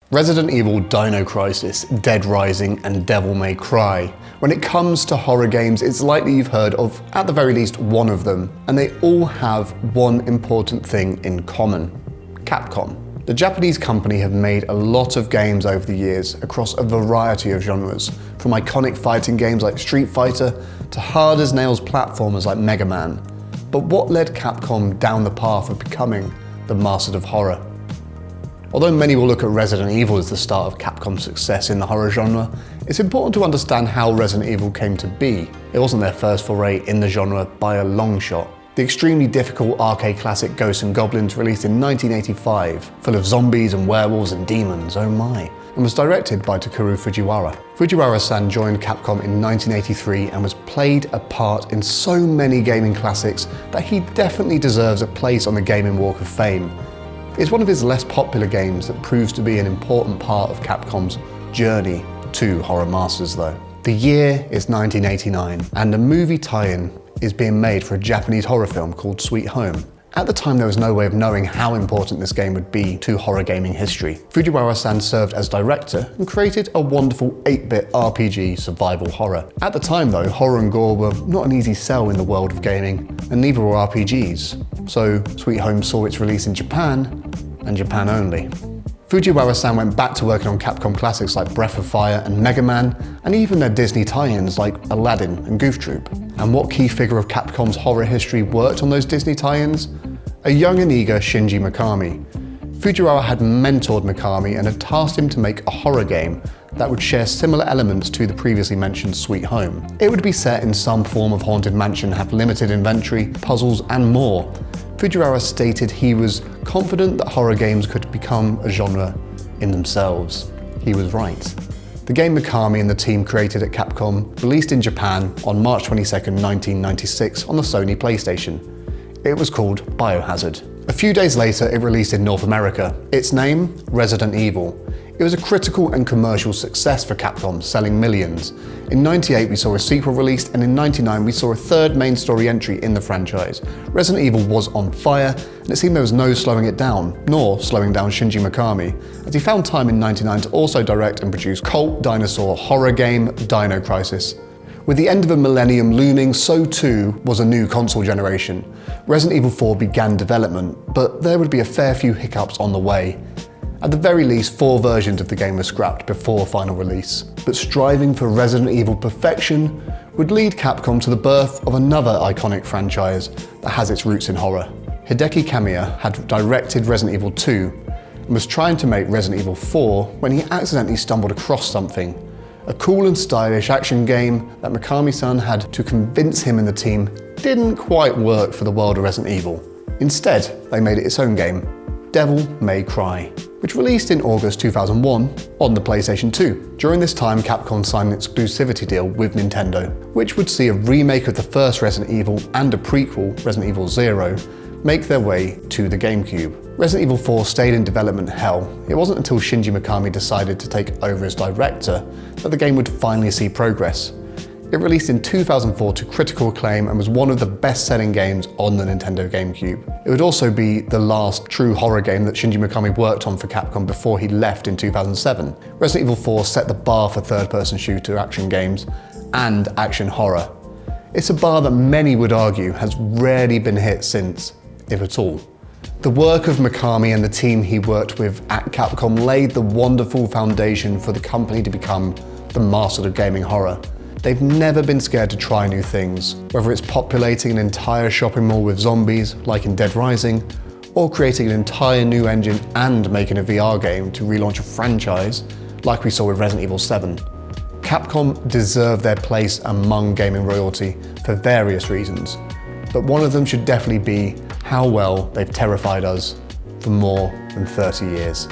Resident Evil, Dino Crisis, Dead Rising, and Devil May Cry. When it comes to horror games, it's likely you've heard of, at the very least, one of them, and they all have one important thing in common: Capcom. The Japanese company have made a lot of games over the years across a variety of genres, from iconic fighting games like Street Fighter to hard-as-nails platformers like Mega Man. But what led Capcom down the path of becoming the masters of horror? Although many will look at Resident Evil as the start of Capcom's success in the horror genre, it's important to understand how Resident Evil came to be. It wasn't their first foray in the genre by a long shot. The extremely difficult arcade classic Ghosts and Goblins, released in 1985, full of zombies and werewolves and demons, oh my, and was directed by Tokuro Fujiwara. Fujiwara-san joined Capcom in 1983 and was played a part in so many gaming classics that he definitely deserves a place on the Gaming Walk of Fame. It's one of his less popular games that proves to be an important part of Capcom's journey to horror masters though. The year is 1989, and a movie tie-in is being made for a Japanese horror film called Sweet Home. At the time, there was no way of knowing how important this game would be to horror gaming history. Fujiwara-san served as director and created a wonderful 8-bit RPG survival horror. At the time though, horror and gore were not an easy sell in the world of gaming, and neither were RPGs. So Sweet Home saw its release in Japan, and Japan only. Fujiwara-san went back to working on Capcom classics like Breath of Fire and Mega Man, and even their Disney tie-ins like Aladdin and Goof Troop. And what key figure of Capcom's horror history worked on those Disney tie-ins? A young and eager Shinji Mikami. Fujiwara had mentored Mikami and had tasked him to make a horror game that would share similar elements to the previously mentioned Sweet Home. It would be set in some form of haunted mansion, have limited inventory, puzzles, and more. Fujiwara stated he was confident that horror games could become a genre in themselves. He was right. The game Mikami and the team created at Capcom released in Japan on March 22nd, 1996 on the Sony PlayStation. It was called Biohazard. A few days later, it released in North America. Its name, Resident Evil. It was a critical and commercial success for Capcom, selling millions. In '98, we saw a sequel released, and in '99, we saw a third main story entry in the franchise. Resident Evil was on fire, and it seemed there was no slowing it down, nor slowing down Shinji Mikami, as he found time in '99 to also direct and produce cult dinosaur horror game Dino Crisis. With the end of a millennium looming, so too was a new console generation. Resident Evil 4 began development, but there would be a fair few hiccups on the way. At the very least, 4 versions of the game were scrapped before final release. But striving for Resident Evil perfection would lead Capcom to the birth of another iconic franchise that has its roots in horror. Hideki Kamiya had directed Resident Evil 2 and was trying to make Resident Evil 4 when he accidentally stumbled across something. A cool and stylish action game that Mikami-san had to convince him and the team didn't quite work for the world of Resident Evil. Instead, they made it its own game, Devil May Cry, which released in August 2001 on the PlayStation 2. During this time, Capcom signed an exclusivity deal with Nintendo, which would see a remake of the first Resident Evil and a prequel, Resident Evil 0, make their way to the GameCube. Resident Evil 4 stayed in development hell. It wasn't until Shinji Mikami decided to take over as director that the game would finally see progress. It released in 2004 to critical acclaim and was one of the best-selling games on the Nintendo GameCube. It would also be the last true horror game that Shinji Mikami worked on for Capcom before he left in 2007. Resident Evil 4 set the bar for third-person shooter action games and action horror. It's a bar that many would argue has rarely been hit since, if at all. The work of Mikami and the team he worked with at Capcom laid the wonderful foundation for the company to become the masters of gaming horror. They've never been scared to try new things, whether it's populating an entire shopping mall with zombies, like in Dead Rising, or creating an entire new engine and making a VR game to relaunch a franchise, like we saw with Resident Evil 7. Capcom deserve their place among gaming royalty for various reasons, but one of them should definitely be how well they've terrified us for more than 30 years.